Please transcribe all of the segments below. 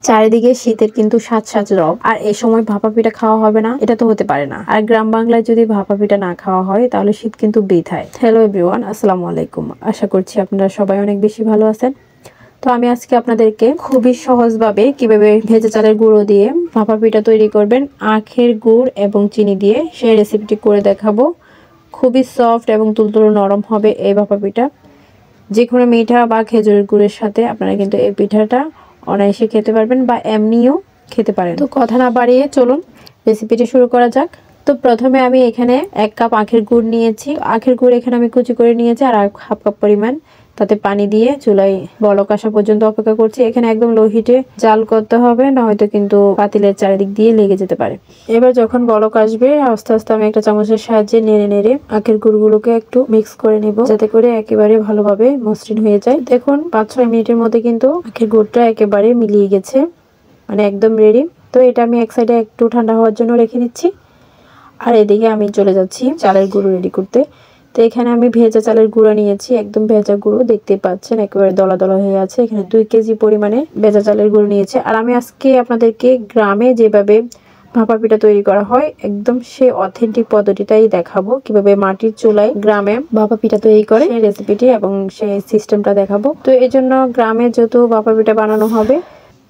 চারিদিকে শীতের কিন্তু সাজ সাজ রব, আর এই সময় ভাপা পিঠা খাওয়া হবে না, এটা তো হতে পারে না। আর গ্রাম বাংলায় যদি ভাপা পিঠা না খাওয়া হয় তাহলে শীত কিন্তু বৃথায়। হ্যালো এভরিওয়ান, আসসালামু আলাইকুম। আশা করছি আপনারা সবাই অনেক বেশি ভালো আছেন। তো আমি আজকে আপনাদেরকে খুবই সহজভাবে কিভাবে ভেজা চালের গুঁড়ো দিয়ে ভাপা পিঠা তৈরি করবেন আখের গুড় এবং চিনি দিয়ে, সেই রেসিপিটি করে দেখাবো। খুবই সফট এবং তুলতুলে নরম হবে এই ভাপা পিঠা। যে কোনো মিঠা বা খেজুরের গুড়ের সাথে আপনারা কিন্তু এই পিঠাটা অনায়াসে খেতে পারবেন বা এমনিও খেতে পারেন। তো কথা না বাড়িয়ে চলুন রেসিপিটি শুরু করা যাক। তো প্রথমে আমি এখানে 1 কাপ আখের গুড় নিয়েছি। আখের গুড় এখানে আমি কুচি করে নিয়েছি, আর 1/2 কাপ পরিমাণ তাতে পানি দিয়ে চুলায় বলক আসা পর্যন্ত অপেক্ষা করছি। এখানে একদম লো হিটে জাল করতে হবে, না হয়তো কিন্তু পাতিলের চারিদিক দিয়ে লেগে যেতে পারে। এবার যখন বলক আসবে আস্তে আস্তে আমি একটা চামচের সাহায্যে নেড়ে নেড়ে আখের গুড়গুলোকে একটু মিক্স করে নেব, যাতে করে একেবারে ভালোভাবে মসৃণ হয়ে যায়। দেখুন 5-6 মিনিটের মধ্যে কিন্তু আখের গুড়টা একেবারে মিলিয়ে গেছে, মানে একদম রেডি। তো এটা আমি এক সাইডে একটু ঠান্ডা হওয়ার জন্য রেখে দিচ্ছি, আর এদিকে আমি চলে যাচ্ছি চালের গুঁড়ো রেডি করতে। তো এখানে আমি ভেজা চালের গুঁড়ো নিয়েছি, একদম ভেজা গুঁড়ো, দেখতে পাচ্ছেন একেবারে দলা দলা হয়ে আছে। এখানে 2 কেজি পরিমাণে ভেজা চালের গুঁড়ো নিয়েছি। আর আমি আজকে আপনাদেরকে গ্রামে যেভাবে ভাপা পিঠা তৈরি করা হয় একদম সে অথেন্টিক পদ্ধতিটাই দেখাবো, কিভাবে মাটির চুলায় গ্রামে ভাপা পিঠা তৈরি করে সেই রেসিপিটি এবং সেই সিস্টেমটা দেখাবো। তো এই জন্য গ্রামে যেহেতু ভাপা পিঠা বানানো হবে,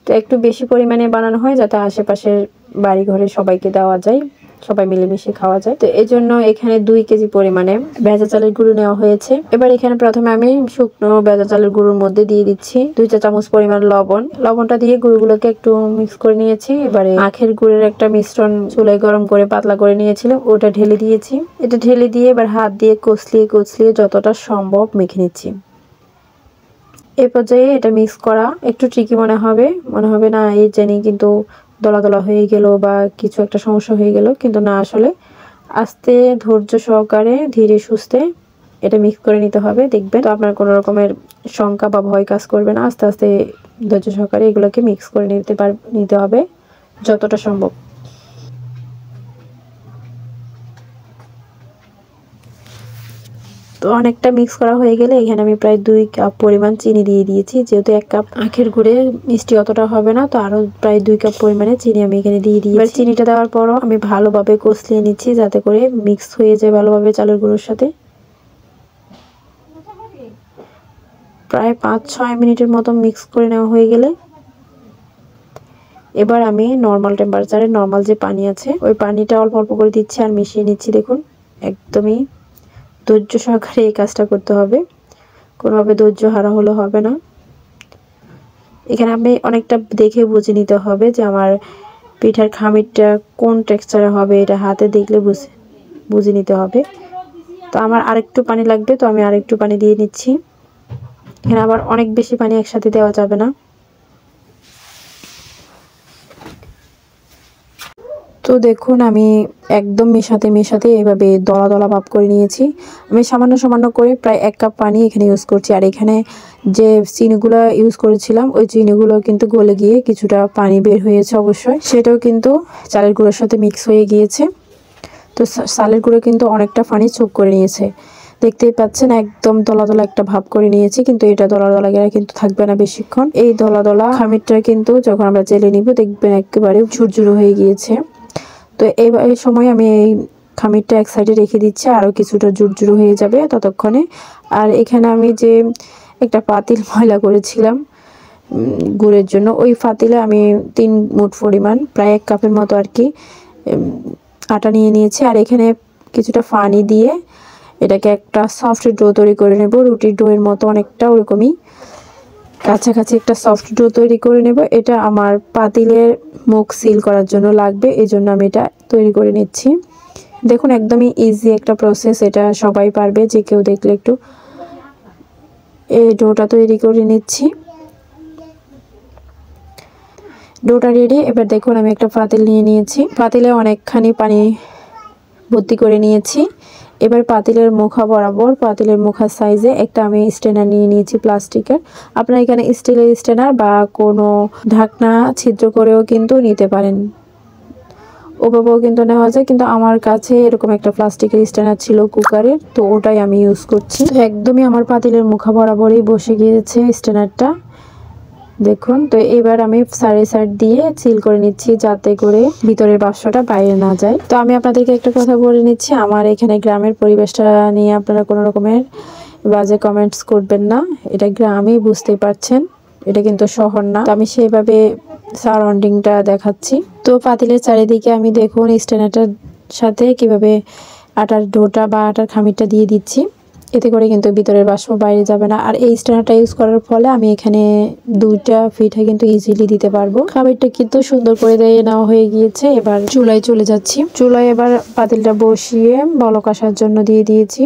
তো একটু বেশি পরিমাণে বানানো হয় যাতে আশেপাশের বাড়ি ঘরে সবাইকে দেওয়া যায়, সবাই মিলেমিশে খাওয়া যায়। তো এই জন্য এখানে 2 কেজি পরিমাণে ভেজা চালের গুঁড়ো নেওয়া হয়েছে। এবার এখানে প্রথমে আমি শুকনো ভেজা চালের গুঁড়োর মধ্যে দিয়ে দিচ্ছি 2 চা চামচ পরিমাণ লবণ। লবণটা দিয়ে গুঁড়োগুলোকে একটু মিক্স করে নিয়েছি। এবারে আখের গুড়ের একটা মিশ্রণ চুলায় গরম করে পাতলা করে নিয়েছিলাম, ওটা ঢেলে দিয়েছি। এটা ঢেলে দিয়ে এবার হাত দিয়ে কচলিয়ে যতটা সম্ভব মেখে নিচ্ছি। এই পর্যায়ে এটা মিক্স করা একটু ট্রিকি মনে হবে না এই জানি কিন্তু দলা দলা হয়ে গেল বা কিছু একটা সমস্যা হয়ে গেল, কিন্তু না, আসলে আস্তে ধৈর্য সহকারে ধীরে সুস্থে এটা মিক্স করে নিতে হবে। দেখবেন তো আপনার কোনো রকমের শঙ্কা বা ভয় কাজ করবে না। আস্তে আস্তে ধৈর্য সহকারে এগুলোকে মিক্স করে নিতে হবে যতটা সম্ভব। তো অনেকটা মিক্স করা হয়ে গেলে এখানে আমি প্রায় 2 কাপ পরিমাণ চিনি দিয়ে দিয়েছি। যেহেতু 1 কাপ আখের গুড়ে মিষ্টি অতটা হবে না, তো আরো প্রায় 2 কাপ পরিমাণে চিনি আমি এখানে দিয়ে দিয়েছি। এবার চিনিটা দেওয়ার পরও আমি ভালোভাবে কষলিয়ে নিচ্ছি যাতে করে মিক্স হয়ে যায় ভালোভাবে চালের গুঁড়োর সাথে। প্রায় 5-6 মিনিটের মতো মিক্স করে নেওয়া হয়ে গেলে এবার আমি নর্মাল টেম্পারেচারে নর্মাল যে পানি আছে ওই পানিটা অল্প অল্প করে দিচ্ছি আর মিশিয়ে নিচ্ছি। দেখুন একদমই ধৈর্য সহকারে এই কাজটা করতে হবে, কোনোভাবে ধৈর্য হারা হলে হবে না। এখানে আমি অনেকটা দেখে বুঝে নিতে হবে যে আমার পিঠার খামিরটা কোন টেক্সচারে হবে, এটা হাতে দেখলে বুঝে নিতে হবে। তো আমার আরেকটু পানি লাগবে, তো আমি আরেকটু পানি দিয়ে নিচ্ছি। এখানে আবার অনেক বেশি পানি একসাথে দেওয়া যাবে না। তো দেখুন আমি একদম মেশাতে এভাবে দলা দলা ভাব করে নিয়েছি। আমি সামান্য করে প্রায় 1 কাপ পানি এখানে ইউজ করছি। আর এখানে যে চিনিগুলো ইউজ করেছিলাম ওই চিনিগুলো কিন্তু গলে গিয়ে কিছুটা পানি বের হয়েছে, অবশ্যই সেটাও কিন্তু চালের গুঁড়োর সাথে মিক্স হয়ে গিয়েছে। তো চালের গুঁড়ো কিন্তু অনেকটা পানি চোখ করে নিয়েছে, দেখতেই পাচ্ছেন একদম দলা দলা একটা ভাব করে নিয়েছি। কিন্তু এটা দলা দলা গেলে কিন্তু থাকবে না বেশিক্ষণ। এই দলা দলা খামিরটা কিন্তু যখন আমরা জেলে নিব দেখবেন একেবারে ঝুরঝুরো হয়ে গিয়েছে। তো এই সময় আমি এই খামিরটা এক সাইডে রেখে দিচ্ছি, আরও কিছুটা জুড়জুড়ো হয়ে যাবে ততক্ষণে। আর এখানে আমি যে একটা পাতিল ময়লা করেছিলাম গুড়ের জন্য, ওই পাতিলে আমি 3 মুঠ পরিমাণ প্রায় 1 কাপের মতো আর কি আটা নিয়ে নিয়েছি। আর এখানে কিছুটা পানি দিয়ে এটাকে একটা সফট ডো তৈরি করে নেব, রুটির ডোয়ের মতো অনেকটা ওরকমই কাছাকাছি একটা সফট ডো তৈরি করে নেব। এটা আমার পাতিলের মুখ সিল করার জন্য লাগবে, এই জন্য আমি এটা তৈরি করে নিচ্ছি। দেখুন একদমই ইজি একটা প্রসেস, এটা সবাই পারবে, যে কেউ দেখলে একটু। এই ডোটা তৈরি করে নিচ্ছি, ডোটা রেডি। এবার দেখুন আমি একটা পাতিল নিয়ে নিয়েছি, পাতিলে অনেকখানি পানি ভর্তি করে নিয়েছি। এবার পাতিলের মুখা বরাবর, পাতিলের মুখার সাইজে একটা আমি স্ট্যানার নিয়ে নিয়েছি প্লাস্টিকের। আপনারা এখানে স্টিলের স্ট্যানার বা কোনো ঢাকনা ছিদ্র করেও কিন্তু নিতে পারেন, ওভাবেও কিন্তু নেওয়া যায়। কিন্তু আমার কাছে এরকম একটা প্লাস্টিকের স্ট্যানার ছিল কুকারের, তো ওটাই আমি ইউজ করছি। তো একদমই আমার পাতিলের মুখা বরাবরই বসে গিয়েছে স্ট্যানারটা। দেখুন। তো এবার আমি সাইড দিয়ে সিল করে নিচ্ছি যাতে করে ভিতরের বাষ্পটা বাইরে না যায়। তো আমি আপনাদেরকে একটা কথা বলে নিচ্ছি, আমার এখানে গ্রামের পরিবেশটা নিয়ে আপনারা কোনো রকমের বাজে কমেন্টস করবেন না। এটা গ্রামই, বুঝতেই পারছেন, এটা কিন্তু শহর না। তো আমি সেভাবে সারাউন্ডিংটা দেখাচ্ছি। তো পাতিলের চারিদিকে আমি দেখুন স্ট্যান্ডারটার সাথে কিভাবে আটার ডোটা বা আটার খামিরটা দিয়ে দিচ্ছি, এতে করে কিন্তু ভিতরের বাষ্প বাইরে যাবে না। আর এই স্ট্যান্ডারটা ইউজ করার ফলে আমি এখানে 2টা পিঠা কিন্তু ইজিলি দিতে পারবো। খামিরটা কিন্তু সুন্দর করে দিয়ে নেওয়া হয়ে গিয়েছে। এবার চুলায় চলে যাচ্ছি। চুলায় এবার পাতিলটা বসিয়ে বলক আসার জন্য দিয়ে দিয়েছি।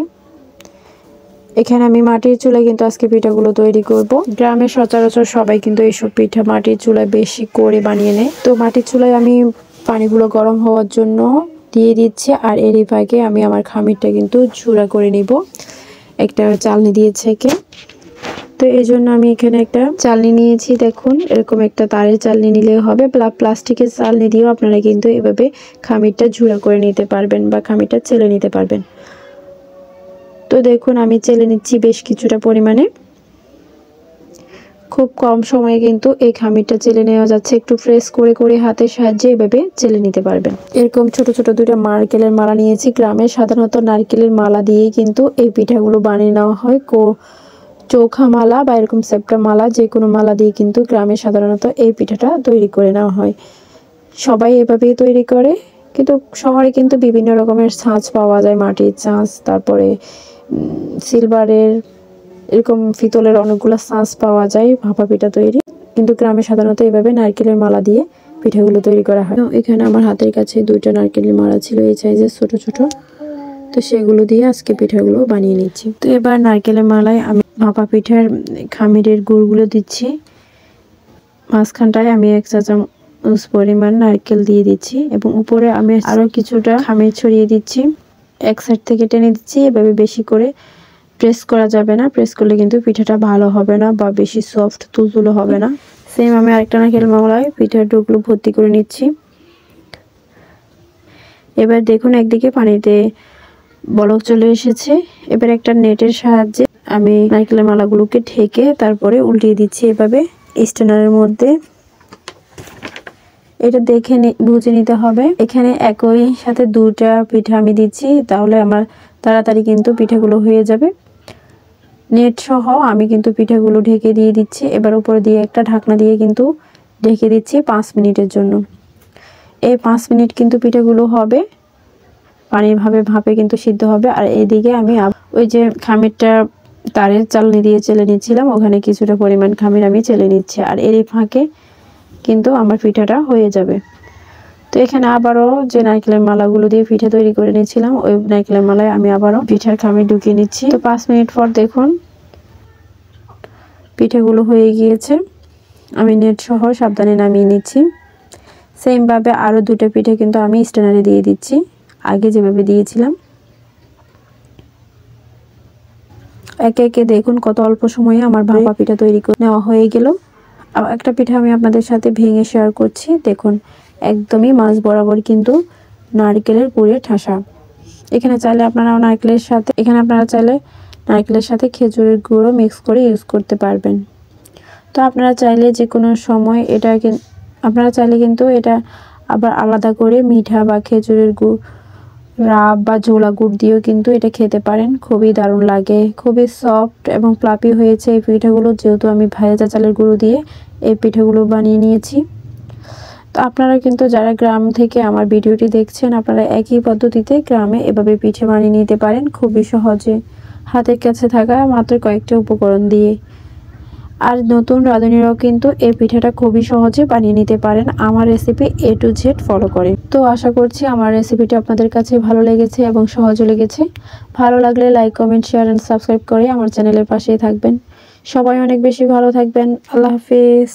এখানে আমি মাটির চুলায় কিন্তু আজকে পিঠাগুলো তৈরি করব। গ্রামে সচরাচর সবাই কিন্তু এইসব পিঠা মাটির চুলায় বেশি করে বানিয়ে নেয়। তো মাটির চুলায় আমি পানিগুলো গরম হওয়ার জন্য দিয়ে দিচ্ছি। আর এরই ফাঁকে আমি আমার খামিরটা কিন্তু ঝুরা করে নিব একটা চালনি দিয়ে ছেঁকে। তো এই জন্য আমি এখানে একটা চালনি নিয়েছি। দেখুন, এরকম একটা তারের চালনি নিলে হবে, প্লাস্টিকের চালনি দিয়েও আপনারা কিন্তু এভাবে খামিরটা ঝুরা করে নিতে পারবেন বা খামিরটা চেলে নিতে পারবেন। তো দেখুন আমি চেলে নিচ্ছি বেশ কিছুটা পরিমাণে। খুব কম সময়ে কিন্তু এই খামিরটা চেলে নেওয়া যাচ্ছে। একটু প্রেস করে করে হাতের সাহায্যে এভাবে চেলে নিতে পারবেন। এরকম ছোট ছোট 2টা নারকেলের মালা নিয়েছি। গ্রামে সাধারণত নারকেলের মালা দিয়েই কিন্তু এই পিঠাগুলো বানিয়ে নেওয়া হয়। চৌখা মালা বা এরকম সেপ্টা মালা, যে কোনো মালা দিয়ে কিন্তু গ্রামে সাধারণত এই পিঠাটা তৈরি করে নেওয়া হয়। সবাই এভাবেই তৈরি করে, কিন্তু শহরে কিন্তু বিভিন্ন রকমের ছাঁচ পাওয়া যায়, মাটির ছাঁচ, তারপরে সিলভারের, এরকম পিতলের অনেকগুলো ছাঁচ পাওয়া যায় ভাপা পিঠা তৈরি। কিন্তু গ্রামে সাধারণত এভাবে নারকেলের মালা দিয়ে পিঠাগুলো তৈরি করা হয়। তো এখানে আমার হাতের কাছে 2টা নারকেলের মালা ছিল এই সাইজের ছোট ছোট। তো সেগুলো দিয়ে আজকে পিঠাগুলো বানিয়ে নিচ্ছি। তো এবার নারকেলের মালায় আমি ভাপা পিঠার খামিরের গুড়গুলো দিচ্ছি। মাঝখানটায় আমি 1 চা চামচ পরিমাণ নারকেল দিয়ে দিচ্ছি এবং উপরে আমি আরও কিছুটা খামির ছড়িয়ে দিচ্ছি। এক সাইড থেকে টেনে দিচ্ছি। এভাবে বেশি করে প্রেস করা যাবে না, প্রেস করলে কিন্তু পিঠাটা ভালো হবে না বা বেশি সফট তুলতুলো হবে না। সেম আমি আরেকটা নারকেল মালায় পিঠার ডোগুলো ভর্তি করে নিচ্ছি। এবার দেখুন একদিকে পানিতে বলক চলে এসেছে। এবার একটা নেটের সাহায্যে আমি নারকেলের মালাগুলোকে ঢেকে তারপরে উল্টিয়ে দিচ্ছি এভাবে স্ট্যান্ডারের মধ্যে। এটা দেখে বুঝে নিতে হবে। এখানে একই সাথে 2টা পিঠা আমি দিচ্ছি, তাহলে আমার তাড়াতাড়ি কিন্তু পিঠাগুলো হয়ে যাবে। নেট সহ আমি কিন্তু পিঠাগুলো ঢেকে দিয়ে দিচ্ছি। এবার উপরে দিয়ে একটা ঢাকনা দিয়ে কিন্তু ঢেকে দিচ্ছি 5 মিনিটের জন্য। এই 5 মিনিট কিন্তু পিঠাগুলো হবে, পানির ভাপে কিন্তু সিদ্ধ হবে। আর এইদিকে আমি ওই যে খামিরটা তারের চালনি দিয়ে চেলে নিচ্ছিলাম, ওখানে কিছুটা পরিমাণ খামির আমি চেলে নিচ্ছি। আর এর ফাঁকে কিন্তু আমার পিঠাটা হয়ে যাবে। তো এখানে আবারও যে নারকেলের মালাগুলো দিয়ে পিঠা তৈরি করে নিয়েছিলাম, ওই নারকেলের মালায় আমি আবারও পিঠার খামির ঢুকিয়ে নিচ্ছি। তো 5 মিনিট পর দেখুন পিঠাগুলো হয়ে গিয়েছে। আমি নেট সহ সাবধানে নামিয়ে নিচ্ছি। সেম ভাবে আরও 2টা পিঠা কিন্তু আমি স্ট্যান্ডারে দিয়ে দিচ্ছি, আগে যেভাবে দিয়েছিলাম। একে একে দেখুন কত অল্প সময়ে আমার ভাপা পিঠা তৈরি করে নেওয়া হয়ে গেল। একটা পিঠা আমি আপনাদের সাথে ভেঙে শেয়ার করছি। দেখুন একদমই মাঝ বরাবর কিন্তু নারকেলের পুরের ঠাসা। এখানে চাইলে আপনারা নারকেলের সাথে খেজুরের গুঁড়ো মিক্স করে ইউজ করতে পারবেন। তো আপনারা চাইলে যে কোনো সময় আপনারা চাইলে কিন্তু এটা আবার আলাদা করে মিঠা বা খেজুরের গুড় রাব বা ঝোলা গুড় দিয়েও কিন্তু এটা খেতে পারেন। খুবই দারুণ লাগে, খুবই সফট এবং প্লাপি হয়েছে এই পিঠাগুলো, যেহেতু আমি ভাজা চালের গুঁড়ো দিয়ে এই পিঠাগুলো বানিয়ে নিয়েছি। তো আপনারা কিন্তু যারা গ্রাম থেকে আমার ভিডিওটি দেখছেন, আপনারা একই পদ্ধতিতে গ্রামে এভাবে পিঠে বানিয়ে নিতে পারেন খুবই সহজে, হাতের কাছে থাকা মাত্র কয়েকটা উপকরণ দিয়ে। আর নতুন রাঁধুনিরাও কিন্তু এই পিঠাটা খুবই সহজে বানিয়ে নিতে পারেন আমার recipe A to Z follow করে। তো আশা করছি আমার রেসিপিটি আপনাদের কাছে ভালো লেগেছে এবং সহজও লেগেছে। ভালো লাগলে like, comment, share and subscribe করে আমার চ্যানেলের পাশেই থাকবেন। সবাই অনেক বেশি ভালো থাকবেন। আল্লাহ হাফেজ।